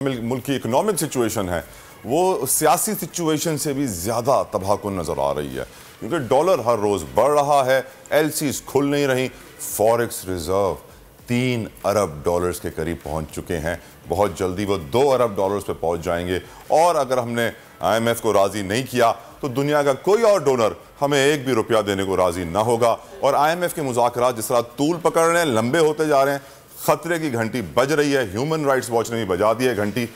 मुल्क की economic situation है वो सियासी सिचुएशन से भी ज़्यादा तबाहकुन नज़र आ रही है, क्योंकि डॉलर हर रोज़ बढ़ रहा है, एलसीज खुल नहीं रही, फॉरेक्स रिजर्व 3 अरब डॉलर्स के करीब पहुंच चुके हैं। बहुत जल्दी वो 2 अरब डॉलर्स पे पहुंच जाएंगे और अगर हमने IMF को राज़ी नहीं किया तो दुनिया का कोई और डोनर हमें एक भी रुपया देने को राज़ी ना होगा। और IMF के मुज़ाकरात जिस तरह तूल पकड़ रहे हैं, लंबे होते जा रहे हैं, खतरे की घंटी बज रही है। ह्यूमन राइट्स वॉच ने भी बजा दी है घंटी।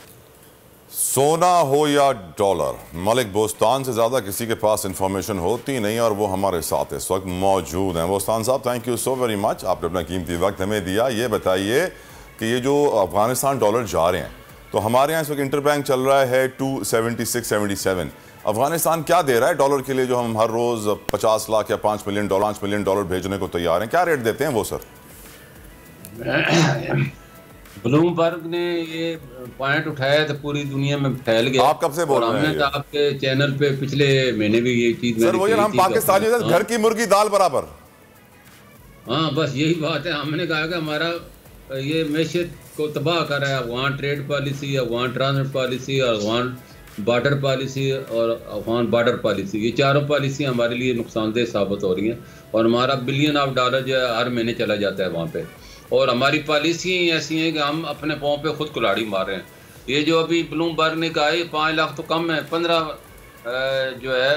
सोना हो या डॉलर, मलिक बोस्तान से ज़्यादा किसी के पास इंफॉर्मेशन होती नहीं और वो हमारे साथ इस वक्त मौजूद हैं। बोस्तान साहब, thank you so very much, आपने अपना कीमती वक्त हमें दिया। ये बताइए कि ये जो अफगानिस्तान डॉलर जा रहे हैं, तो हमारे यहाँ इस वक्त इंटरबैंक चल रहा है 276.77। अफगानिस्तान क्या दे रहा है डॉलर के लिए, जो हम हर रोज़ 50 लाख या 5 मिलियन डॉलर भेजने को तैयार हैं? क्या रेट देते हैं वो सर? ब्लूमबर्ग ने ये पॉइंट उठाया तो पूरी दुनिया में फैल गया। आप कब से बोल रहे हैं? हमने तो आपके चैनल पे पिछले महीने भी ये चीज सर, वो यार हम पाकिस्तानी घर की मुर्गी दाल बराबर। हाँ, बस यही बात है। हमने कहा कि हमारा ये मैशियत को तबाह कर रहा है Afghan trade policy, Afghan transport policy, Afghan border policy और अफगान बॉर्डर पॉलिसी। ये चारों पॉलिसी हमारे लिए नुकसानदेह साबित हो रही हैं और हमारा बिलियन ऑफ डॉलर जो है हर महीने चला जाता है वहाँ पे। और हमारी पॉलिसी ऐसी हैं कि हम अपने पाँव पे खुद कुल्हाड़ी मार रहे हैं। ये जो अभी ब्लूमबर्ग ने कहा है 5 लाख तो कम है, 15 जो है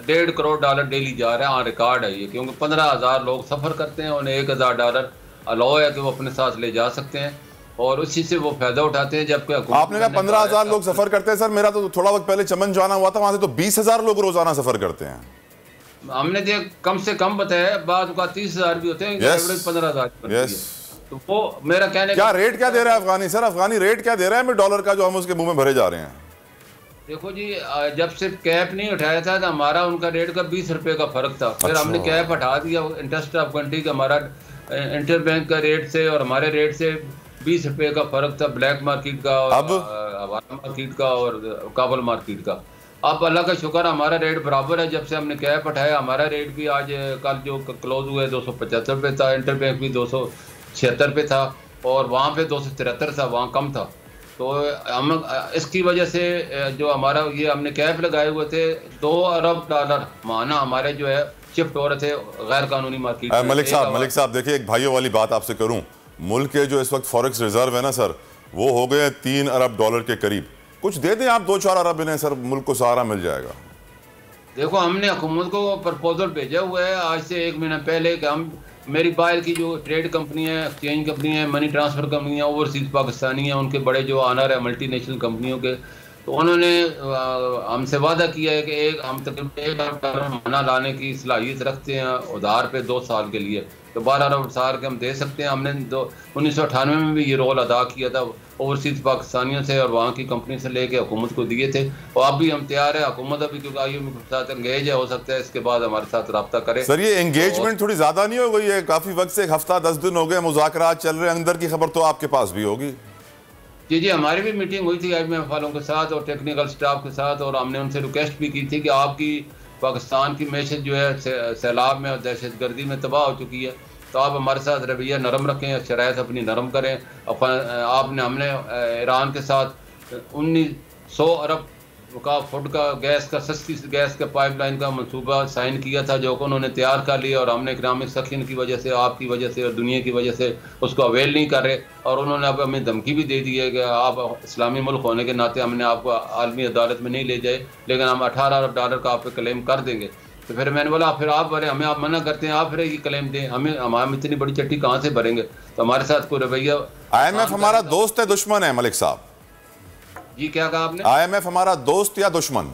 1.5 करोड़ डॉलर डेली जा रहा है, ऑन रिकॉर्ड है ये, क्योंकि 15,000 लोग सफ़र करते हैं, उन्हें 1,000 डॉलर अलाउ है कि वो अपने साथ ले जा सकते हैं और उसी से वो फायदा उठाते हैं। जबकि आपने कहा 15,000 लोग सफ़र करते हैं। सर, मेरा तो थोड़ा वक्त पहले चमन जाना हुआ था, वहाँ से तो 20,000 लोग रोजाना सफ़र करते हैं। हमने जो कम से कम बताया, बाद का 30,000 भी होते हैं, एवरेज 15,000। तो वो मेरा कहने क्या रेट क्या दे रहा है अफगानी? सर, अफगानी रेट क्या दे रहा है डॉलर का जो हम उसके मुंह में भरे जा रहे हैं? देखो जी, जब से कैप नहीं उठाया था तो हमारा उनका रेट का 20 रुपए का फर्क था। फिर हमने कैप हटा दिया इंटरेस्ट ऑफ कंट्री का, हमारा इंटरबैंक का रेट से और हमारे रेट से 20 रुपए का फर्क था, ब्लैक मार्केट का और हवाला मार्केट का और काबुल मार्केट का। अब अल्लाह का शुक्र हमारा रेट बराबर है। जब से हमने कैप हटाया हमारा रेट भी आज कल जो क्लोज हुए 275 पे था, इंटरबैंक भी 276 पे था और वहाँ पे 273 था, वहाँ कम था। तो हम इसकी वजह से जो हमारा ये हमने कैप लगाए हुए थे 2 अरब डॉलर माना हमारे जो है शिफ्ट हो रहे थे गैर कानूनी मार्केट। मलिक साहब देखिए, एक भाइयों वाली बात आपसे करूं, मुल्क के जो इस वक्त फॉरेक्स रिजर्व है ना सर, वो हो गए 3 अरब डॉलर के करीब। कुछ दे दें आप 2-4 अरब इन्हें सर, मुल्क को सहारा मिल जाएगा। देखो, हमने हुकूमत को प्रपोजल भेजा हुआ है आज से 1 महीना पहले कि हम मेरी बाहर की जो ट्रेड कंपनी है, एक्सचेंज कंपनी है, मनी ट्रांसफ़र कंपनी है, ओवरसीज पाकिस्तानी है, उनके बड़े जो ऑनर है मल्टीनेशनल कंपनियों के, तो उन्होंने हमसे वादा किया है कि हम तकरीबन 1 अरब डॉलर मना लाने की सलाहियत रखते हैं उधार पे 2 साल के लिए। तो 12 अरब साल के हम दे सकते हैं। हमने 1998 में भी ये रोल अदा किया था ओवरसीज पाकिस्तानियों से और वहाँ की कंपनी से लेके हुकूमत को दिए थे और अब भी हम तैयार है। हुकूमत अभी क्योंकि IMF के साथ एंगेज है, हो सकता है इसके बाद हमारे साथ रब्ता करे। सर, ये एंगेजमेंट थोड़ी ज़्यादा नहीं हो गई है? काफ़ी वक्त से 1 हफ्ता 10 दिन हो गए मुज़ाकरात चल रहे हैं, अंदर की खबर तो आपके पास भी होगी। जी, हमारी भी मीटिंग हुई थी IMF वालों के साथ और टेक्निकल स्टाफ के साथ और हमने उनसे रिक्वेस्ट भी की थी कि आपकी पाकिस्तान की मैशत जो है सैलाब में और दहशतगर्दी में तबाह हो चुकी है, तो आप हमारे साथ रवैया नरम रखें, शराइत अपनी नरम करें। हमने ईरान के साथ 1900 अरब का फुट का गैस का सस्ती गैस का पाइपलाइन का मंसूबा साइन किया था, जो कि उन्होंने तैयार कर लिया और हमने इकनॉमिक सेक्शन की वजह से, आपकी वजह से और दुनिया की वजह से उसको अवेल नहीं कर रहे। और उन्होंने अब हमें धमकी भी दे दी है कि आप इस्लामी मुल्क होने के नाते हमने आपको आलमी अदालत में नहीं ले जाए, लेकिन हम 18 अरब डॉलर का आप पे क्लेम कर देंगे। तो फिर मैंने बोला फिर आप भरें, हमें आप मना करते हैं, आप फिर ये क्लेम दें, हम इतनी बड़ी चट्टी कहाँ से भरेंगे? तो हमारे साथ कोई रवैया। IMF हमारा दोस्त है दुश्मन है मलिक साहब? जी, क्या कहा आपने? IMF हमारा दोस्त या दुश्मन?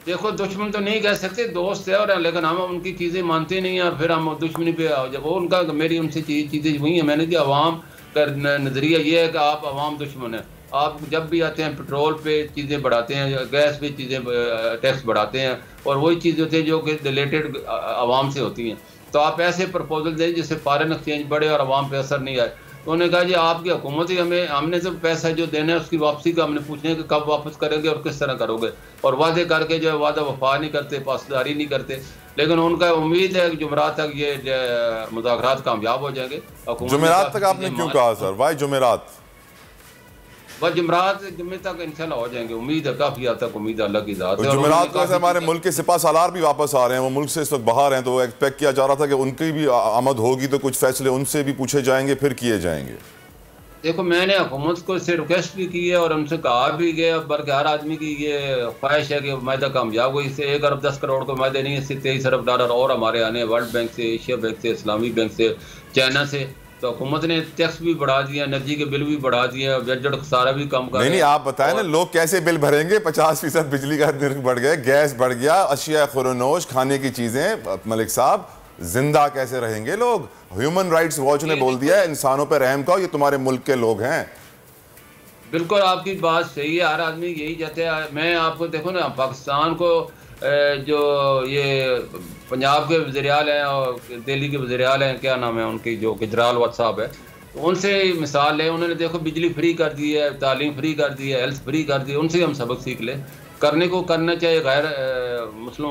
देखो, दुश्मन तो नहीं कह सकते, दोस्त है, और लेकिन हम उनकी चीज़ें मानते नहीं हैं, फिर हम दुश्मनी पे जब वो उनका मेरी उनसे चीज़ें हुई हैं। मैंने कि अवाम का नज़रिया ये है कि आप अवाम दुश्मन है। आप जब भी आते हैं पेट्रोल पे चीज़ें बढ़ाते हैं, गैस पे चीज़ें टैक्स बढ़ाते हैं और वही चीज़ होती है जो कि रिलेटेड अवाम से होती हैं। तो आप ऐसे प्रपोजल दें जिससे फॉरेन एक्सचेंज बढ़े और अवाम पे असर नहीं आए। तो उन्होंने कहा जी आपकी हुकूमत ही हमने जो पैसा जो देना है उसकी वापसी का हमने पूछने हैं कि कब वापस करेंगे और किस तरह करोगे, और वादे करके जो है वादा वफा नहीं करते, पासदारी नहीं करते। लेकिन उनका उम्मीद है कि जुमेरात तक ये मुज़ाकरात कामयाब हो जाएंगे। जुमेरात तक आपने क्यों कहा सर? वाई जुमेरात? बस जुमेरात जुम्मे तक इंशाल्लाह हो जाएंगे, उम्मीद है, काफी हद तक उम्मीद है, अल्लाह की ज़ात है। जुमेरात को ऐसे हमारे मुल्क के सिपा सालार भी वापस आ रहे हैं, वो मुल्क से इस वक्त बाहर हैं, तो एक्सपेक्ट किया जा रहा था कि उनकी भी आमद होगी तो कुछ फैसले उनसे भी पूछे जाएंगे, फिर किए जाएंगे। देखो, मैंने हुकूमत को इससे रिक्वेस्ट भी की है और उनसे कहा भी गया, बल्कि हर आदमी की ये ख्वाहिश है कि मैदा कामयाब हो। इससे 1 अरब 10 करोड़ को मैदे नहीं, इससे 23 अरब डॉलर और हमारे आने, वर्ल्ड बैंक से, एशिया बैंक से, इस्लामी बैंक से, चाइना से। तो हुकूमत ने टैक्स भी बढ़ा दिया, एनर्जी के बिल भी बढ़ा दिए, बजट सारा भी कम कर। नहीं, आप बताएं ना, लोग कैसे बिल भरेंगे? 50% बिजली का निर्ख बढ़ गया, गैस बढ़ गया, अशिया खुरनोश, खाने की चीजें। मलिक साहब, जिंदा कैसे रहेंगे लोग? ह्यूमन राइट्स वॉच ने बोल दिया है, इंसानों पर रहम करो, ये तुम्हारे मुल्क के लोग हैं। बिल्कुल आपकी बात सही है, हर आदमी यही चाहते हैं। मैं आपको देखो ना, पाकिस्तान को जो ये पंजाब के वज़ीर-ए-आला हैं और दिल्ली के वज़ीर-ए-आला हैं, क्या नाम है उनकी, जो केजरीवाल साहब है, उनसे मिसाल है। उन्होंने देखो बिजली फ्री कर दी है, तालीम फ्री कर दी है, हेल्थ फ्री कर दी है। उनसे हम सबक सीख लें, करने को करना चाहिए। गैर मुस्लिम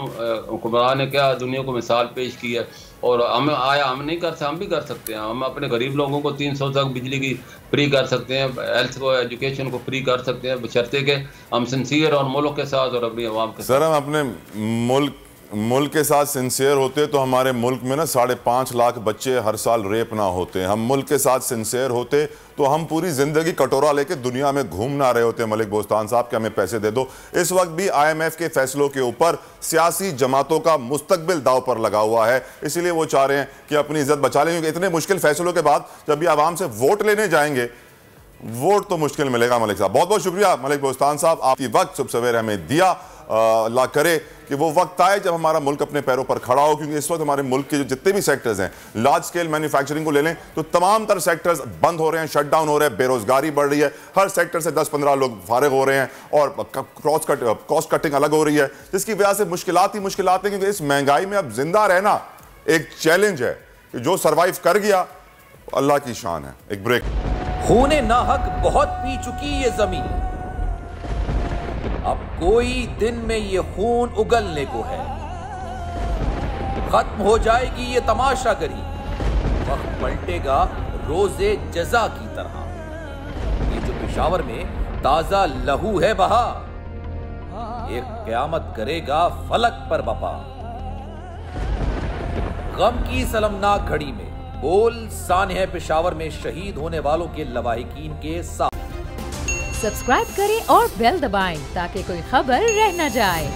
हुक्मरान ने क्या दुनिया को मिसाल पेश की है, और हम नहीं कर सकते, हम भी कर सकते हैं। हम अपने गरीब लोगों को 300 तक बिजली की फ्री कर सकते हैं, हेल्थ को, एजुकेशन को फ्री कर सकते हैं, बशर्ते के हम सिंसियर और मुल्क के साथ और अपनी आवाम के साथ। सर, हम अपने मुल्क के साथ सिंसियर होते तो हमारे मुल्क में ना 5.5 लाख बच्चे हर साल रेप ना होते। हम मुल्क के साथ सिंसियर होते तो हम पूरी जिंदगी कटोरा लेके दुनिया में घूम ना रहे होते। मलिक बोस्तान साहब, कि हमें पैसे दे दो। इस वक्त भी IMF के फैसलों के ऊपर सियासी जमातों का मुस्तकबिल दाव पर लगा हुआ है, इसलिए वो चाह रहे हैं कि अपनी इज्जत बचा लें, क्योंकि इतने मुश्किल फैसलों के बाद जब भी आवाम से वोट लेने जाएंगे, वोट तो मुश्किल मिलेगा। मलिक साहब, बहुत बहुत शुक्रिया। मलिक बोस्तान साहब, आपकी वक्त सुबह सवेरे हमें दिया। अल्लाह करे कि वो वक्त आए जब हमारा मुल्क अपने पैरों पर खड़ा हो, क्योंकि इस वक्त हमारे मुल्क के जो जितने भी सेक्टर्स हैं, लार्ज स्केल मैन्युफैक्चरिंग को ले लें तो तमाम तर सेक्टर्स बंद हो रहे हैं, शट डाउन हो रहे हैं, बेरोजगारी बढ़ रही है, हर सेक्टर से 10-15 लोग फारिग हो रहे हैं, और कॉस्ट कटिंग अलग हो रही है, जिसकी वजह से मुश्किलात ही मुश्किलात हैं। क्योंकि इस महंगाई में अब जिंदा रहना एक चैलेंज है, कि जो सर्वाइव कर गया अल्लाह की शान है। एक ब्रेक। खूने नाहक बहुत पी चुकी ये जमीन, अब कोई दिन में ये खून उगलने को है। खत्म हो जाएगी ये तमाशागरी, वक्त पलटेगा रोजे जजा की तरह। ये जो पेशावर में ताजा लहू है बहा, एक क़यामत करेगा फलक पर बपा। गम की सलमनाक घड़ी में बोल सानह पेशावर में शहीद होने वालों के लवाहिकीन के साथ। सब्सक्राइब करें और बेल दबाएं ताकि कोई खबर रह न जाए।